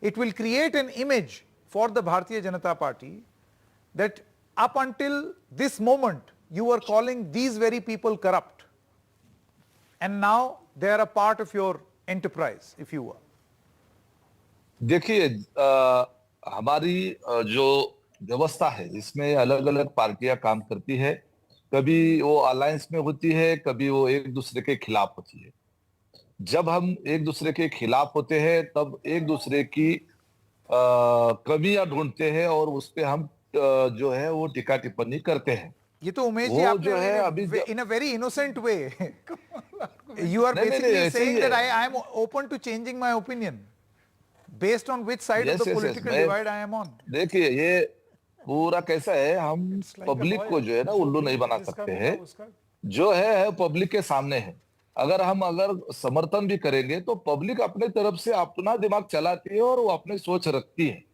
it will create an image for the Bharatiya Janata Party that up until this moment, you were calling these very people corrupt. And now they are a part of your enterprise, if you were. देखिए, हमारी जो व्यवस्था है इसमें अलग अलग पार्टियां काम करती है। कभी वो अलायंस में होती है, कभी वो एक दूसरे के खिलाफ होती है। जब हम एक दूसरे के खिलाफ होते हैं तब एक दूसरे की कमियां ढूंढते हैं और उस पे हम जो है वो टीका टिप्पणी करते हैं। ये तो उमेश जी वो आपने जो है अभी in a very innocent way you are नहीं, basically ऐसे ही saying that है। I am open to changing my opinion based on which side of Yes, the yes, yes, political मैं- divide I am on. देखिए, ये पूरा कैसा है, हम पब्लिक को जो है ना उल्लू नहीं बना सकते हैं। जो है पब्लिक के सामने है। अगर समर्थन भी करेंगे तो पब्लिक अपने तरफ से अपना दिमाग चलाती है और वो अपनी सोच रखती है।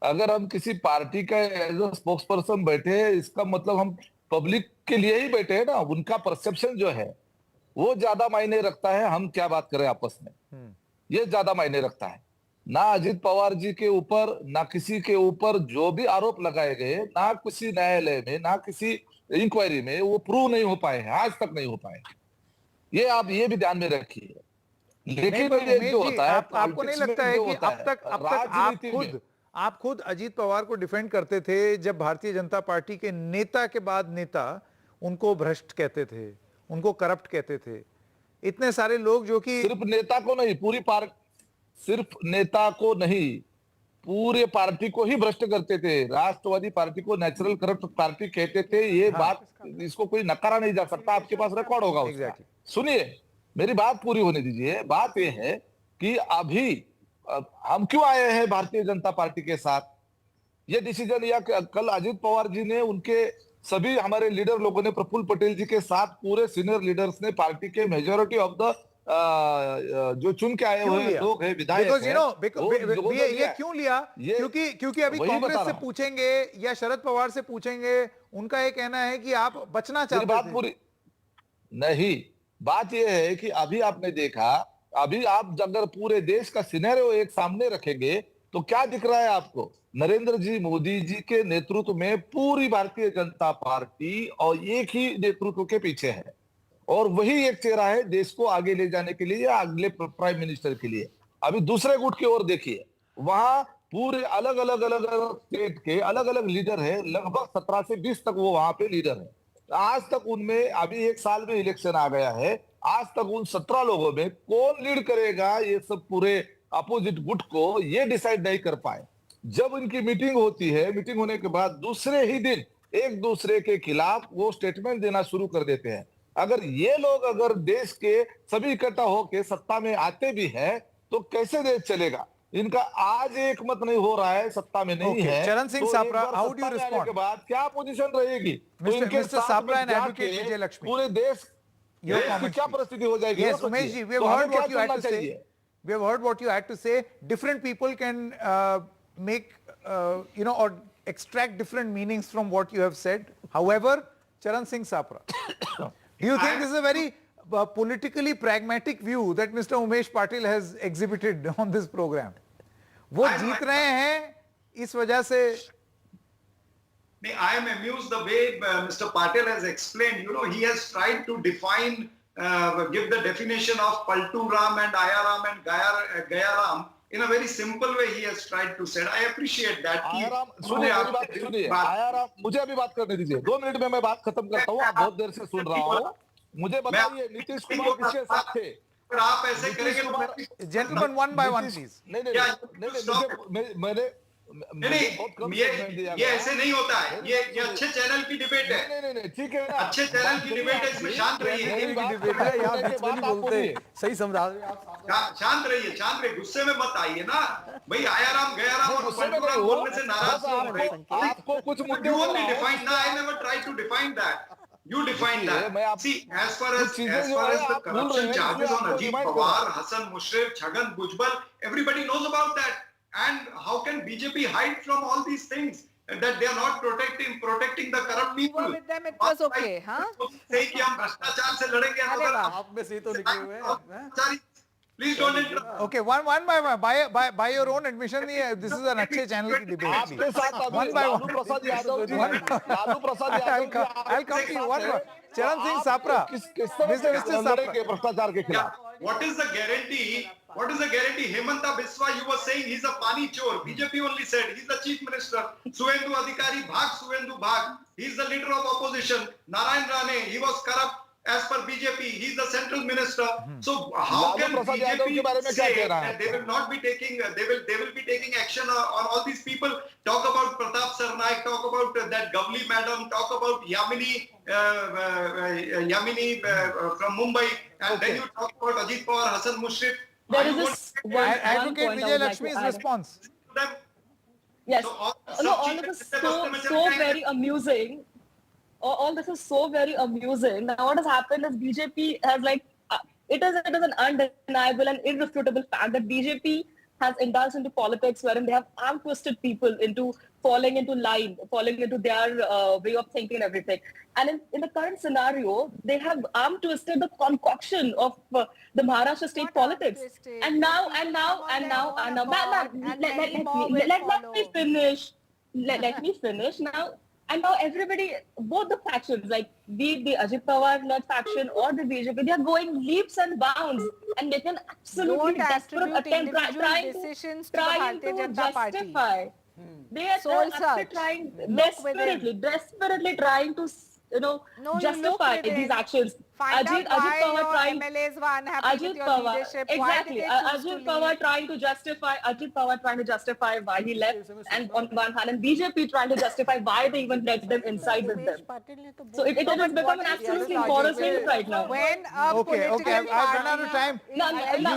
अगर हम किसी पार्टी का एज अ स्पोक्स पर्सन बैठे हैं, इसका मतलब हम पब्लिक के लिए ही बैठे हैं ना, उनका परसेप्शन जो है वो ज्यादा मायने रखता है, हम क्या बात करें आपस में, ये ज्यादा मायने रखता है। ना अजित पवार जी के ऊपर, ना किसी के ऊपर जो भी आरोप लगाए गए, ना किसी न्यायालय में, ना किसी इंक्वायरी में वो प्रूव नहीं हो पाए हैं, आज तक नहीं हो पाए। ये आप ये भी ध्यान में रखिए। लेकिन पर ये उमेश जो जी, होता है आपको नहीं politics में लगता है जो कि होता अब तक राजनीति में, आप खुद अजीत पवार को डिफेंड करते थे जब भारतीय जनता पार्टी के नेता के बाद नेता उनको भ्रष्ट कहते थे, उनको करप्ट कहते थे, इतने सारे लोग जो कि सिर्फ नेता को नहीं, पूरी पार्टी, सिर्फ नेता को नहीं, पूरे पार्टी को ही भ्रष्ट करते थे। राष्ट्रवादी पार्टी को नेचुरल करप्ट पार्टी कहते थे। ये बात, इसको कोई नकारा नहीं जा सकता, आपके पास रिकॉर्ड होगा उसका। Exactly. सुनिए, मेरी बात पूरी होने दीजिए। बात यह है कि अभी हम क्यों आए हैं भारतीय जनता पार्टी के साथ, ये डिसीजन या कल अजित पवार जी ने, उनके सभी हमारे लीडर लोगों ने, प्रफुल्ल पटेल जी के साथ पूरे सीनियर लीडर्स ने, पार्टी के मेजोरिटी ऑफ द जो चुन के आए हुए लोग हैं, विधायक हैं, ये क्यों लिया? क्योंकि अभी कांग्रेस से पूछेंगे या शरद पवार से पूछेंगे, उनका ये कहना है कि आप बचना चाहते थे। बात पूरी नहीं, बात यह है कि अभी आपने देखा, अभी आप अगर पूरे देश का सिनेरियो एक सामने रखेंगे तो क्या दिख रहा है आपको? नरेंद्र जी मोदी जी के नेतृत्व में पूरी भारतीय जनता पार्टी और एक ही नेतृत्व के पीछे है, और वही एक चेहरा है देश को आगे ले जाने के लिए, अगले प्राइम मिनिस्टर के लिए। अभी दूसरे गुट की ओर देखिए, वहां पूरे अलग अलग स्टेट के अलग अलग लीडर है, लगभग 17 से 20 तक वो वहां पे लीडर है। आज तक उनमें, अभी एक साल में इलेक्शन आ गया है, आज तक उन 17 लोगों में कौन लीड करेगा ये सब पूरे अपोजिट गुट को, ये डिसाइड नहीं कर पाए। जब इनकी मीटिंग होती है, मीटिंग होने के बाद दूसरे ही दिन एक दूसरे के खिलाफ वो स्टेटमेंट देना शुरू कर देते हैं। अगर ये लोग अगर देश के सभी इकट्ठा होकर सत्ता में आते भी हैं तो कैसे देश चलेगा? इनका आज एक मत नहीं हो रहा है, सत्ता में नहीं है। चरण सिंह तो सापरा, एक बार हाउ डू यू सत्ता में आने रिस्पॉन्ड के बाद क्या पोजीशन रहेगी? तो इनके मिस्टर साथ सापरा में एंड जाके एडवोकेट विजय लक्ष्मी, पूरे देश की क्या परिस्थिति हो जाएगी? Yes, Umesh ji, we have heard what you had to say. We have heard what you had to say. Different people can make, or extract different meanings from what you have said. However, Charan Singh Sapra, do you think this is a very politically pragmatic view that Mr. Umesh Patil has exhibited on this program? वो जीत रहे हैं इस वजह से? I am amused the way Mr. Patil has explained. He has tried to define, give the definition of Paltu Ram and Ayaram and Gaya Ram in a very simple way. He has tried to say. I appreciate that. सुनिए, आयाराम, मुझे अभी बात करने दीजिए। 2 minute में मैं बात खत्म करता हूँ, आप बहुत देर से सुन रहा हूँ। मुझे बताइए, नीतीश कुमार किसके साथ थे? अगर आप ऐसे करेंगे तो Gentlemen, one by one, please. नहीं, ये ऐसे नहीं होता है। ये अच्छे चैनल की डिबेट है। नहीं, ठीक है ना? अच्छे चैनल की डिबेट है, इसमें शांत रहिए। सही समझा रहे हैं आप। शांत रहिए, गुस्से में मत आइए ना भाई। आयाराम गयाराम और पलटूराम बोलने से नाराज क्यों हो रहे? आपको कुछ मुद्दे You only define. No, I never tried to define that. You define that. See, as far as the corruption charges on Ajit Pawar, Hassan Mushrif, Chhagan Bhujbal, everybody knows about that. And how can BJP hide from all these things? That they are not protecting the corrupt people. With them it was okay, huh? Say कि हम भ्रष्टाचार से लड़ेंगे, अगर आप में से ही तो निकले हुए हैं। Please don't interrupt. Okay, one by one. By your own admission, this is an अच्छे channel की debate. आपके साथ अभी Lalu Prasad Yadav ji, I'll come to you. One by Charan Singh Sapra, किस तरह से लड़ेंगे भ्रष्टाचार के खिलाफ? What is the guarantee? What is the guarantee? Hemanta Biswa, you were saying he's a pani chor. BJP only said he's the chief minister. Suvendu Adhikari, Suvendu Bhag. He's the leader of opposition. Narayan Rane, he was corrupt. As per BJP, he's the central minister. So how can BJP say that they will not be taking, they will be taking action on all these people? Talk about Pratap Sarnaik, talk about that Gavli madam, talk about Yamini from Mumbai, and then you talk about Ajit Pawar, Hassan Mushrif. There is this Advocate Vijay Lakshmi's response. Yes. So all of this is so very amusing. All this is so very amusing. Now what has happened is BJP has it is an undeniable and irrefutable fact that BJP has indulged into politics wherein they have arm-twisted people into falling into line, falling into their way of thinking and everything. And in the current scenario, they have arm-twisted the concoction of the Maharashtra state politics. And now, let me finish. Let me finish now. And now everybody, both the factions, like be it the Ajit Pawar-led faction or the BJP, they are going leaps and bounds and making an absolutely desperate attempt trying to justify. They are trying desperately trying to justify these actions. Ajit Pawar trying MLAs were unhappy with your leadership. Exactly. Ajit Pawar trying to justify why he left, and on one hand, and BJP trying to justify why they even let them inside with them. So it has become an absolutely porous race right now. When Okay, I've run out of time. Now is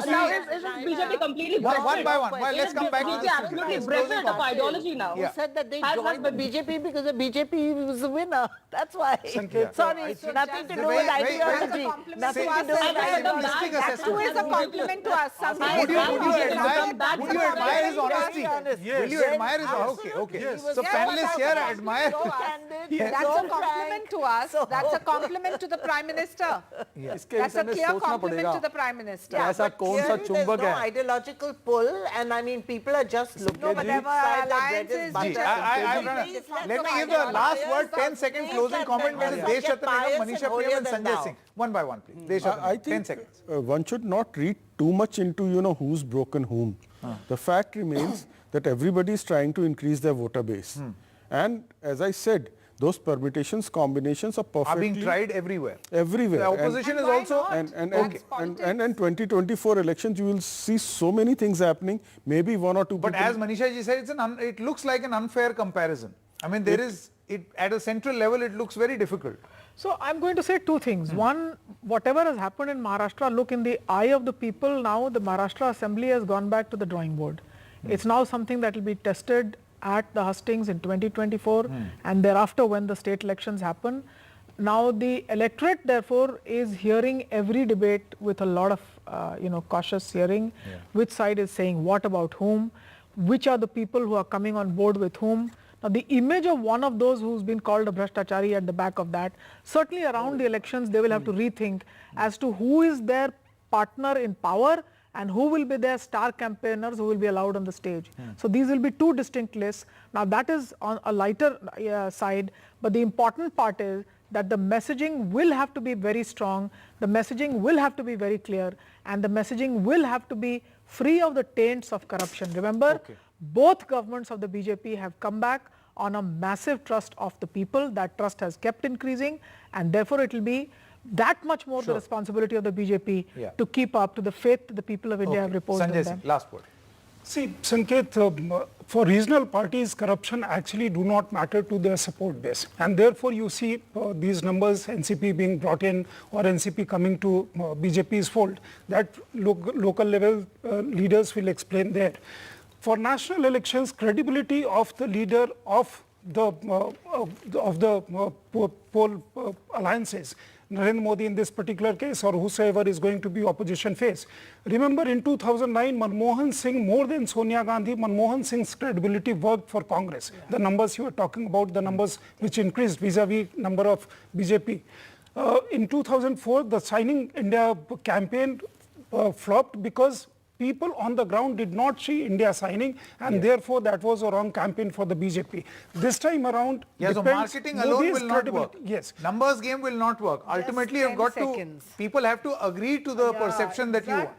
BJP completely One by one. Well, let's come back to BJP this. absolutely breaded of ideology now. Who said that they joined the BJP because the BJP was the winner? That's why. Sorry, it's nothing to do with ideology. Nothing to do with Realistic assessment. who is a compliment to us? Would you admire his honesty? Will you admire his honesty? Okay. So panelists here admire. That's a compliment to us. That's a compliment to the Prime Minister. That's a clear compliment to the Prime Minister. ऐसा कौन सा चुंबक no है? ideological pull, and I mean people are just looking No, but at there were alliances. Let me give the last word, 10-second closing comment. Manisha Priyam and Sanjay Singh. One by one, please. I 10 think seconds. one should not read too much into who's broken whom. The fact remains that everybody is trying to increase their voter base, and as I said, those permutations, combinations are perfectly being tried everywhere. Everywhere. The opposition is also and 2024 elections, you will see so many things happening. Maybe one or two. But people as Manisha ji said, it looks like an unfair comparison. I mean, there is at a central level, it looks very difficult. So I'm going to say two things. One, whatever has happened in Maharashtra, look, in the eye of the people now, the Maharashtra Assembly has gone back to the drawing board. It's now something that will be tested at the hustings in 2024 and thereafter when the state elections happen. Now the electorate therefore is hearing every debate with a lot of cautious hearing. Which side is saying what about whom, which are the people who are coming on board with whom. Now the image of one of those who's been called a Bhrashtachari at the back of that, certainly around the elections they will have to rethink as to who is their partner in power and who will be their star campaigners who will be allowed on the stage. So these will be two distinct lists. Now that is on a lighter side, but the important part is that the messaging will have to be very strong, the messaging will have to be very clear, and the messaging will have to be free of the taints of corruption. Remember, both governments of the BJP have come back on a massive trust of the people. That trust has kept increasing, and therefore it will be that much more the responsibility of the BJP to keep up to the faith the people of India have reposed in them. Last word. See, Sanket, for regional parties, corruption actually do not matter to their support base. And therefore, you see these numbers, NCP being brought in or NCP coming to BJP's fold, that local level leaders will explain there. For national elections, credibility of the leader of the poll alliances, Narendra Modi in this particular case, or whosoever is going to be opposition face. Remember in 2009, Manmohan Singh, more than Sonia Gandhi, Manmohan Singh's credibility worked for Congress. The numbers you were talking about, the numbers which increased vis-a-vis number of BJP. In 2004, the Signing India campaign flopped because people on the ground did not see India signing, and therefore that was a wrong campaign for the BJP. This time around, so marketing alone will not work. Yes. Numbers game will not work. Ultimately, you've got people have to agree to the perception that you want.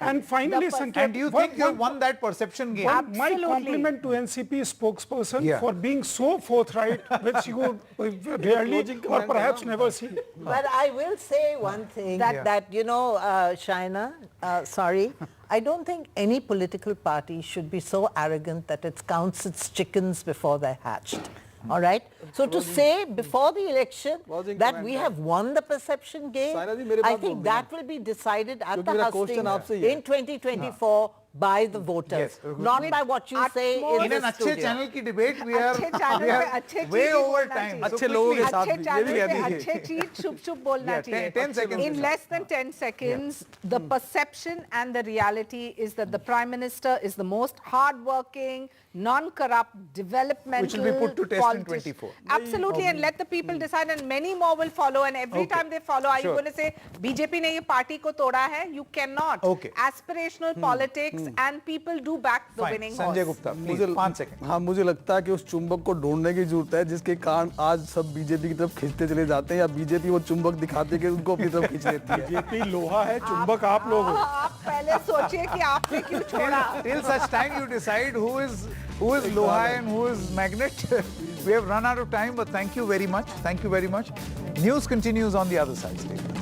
And finally, Sanket, and do you think you have won that perception game? My compliment to NCP spokesperson for being so forthright, which you rarely or perhaps never see. But I will say one thing, that Shaina, sorry, I don't think any political party should be so arrogant that it counts its chickens before they're hatched. All right? So to say before the election that we have won the perception game, I think that will be decided at the hustings in 2024 by the voters, Yes. not by what you say in In an the अच्छे studio. channel की debate we are, अच्छे channel we पे are अच्छे चीज way ही over बोलना time. चाहिए। So अच्छे लोगों के quickly. साथ अच्छे भी, ये channel भी पे कह दीजिए। अच्छे चीज शुभ बोलना Yeah, चाहिए। 10 seconds. In less than 10 seconds, the perception and the reality is that the Prime Minister is the most hard-working, non-corrupt, developmental Which will be put to test in politician. 24. Absolutely, and let the people decide, and many more will follow. And every Okay. time they follow, are you Sure. going to say BJP ने ये party को तोड़ा है? You cannot. Okay. Aspirational politics, and people do back the Fine. winning Sanjay horse. Gupta, please, 5 seconds. हाँ, मुझे लगता है कि उस चुंबक को ढूंढने की जरूरत है जिसके कारण आज सब बीजेपी की तरफ खींचते चले जाते हैं, या बीजेपी वो चुंबक दिखाते कि उनको अपनी तरफ खींच लेती है। बीजेपी लोहा है, चुंबक आप लोग हो। आप पहले सोचिए कि आपने क्यों छोड़ा। Till such time you decide who is Loha and who is magnet. We have run out of time, but thank you very much. Thank you very much. News continues on the other side. Stay with us.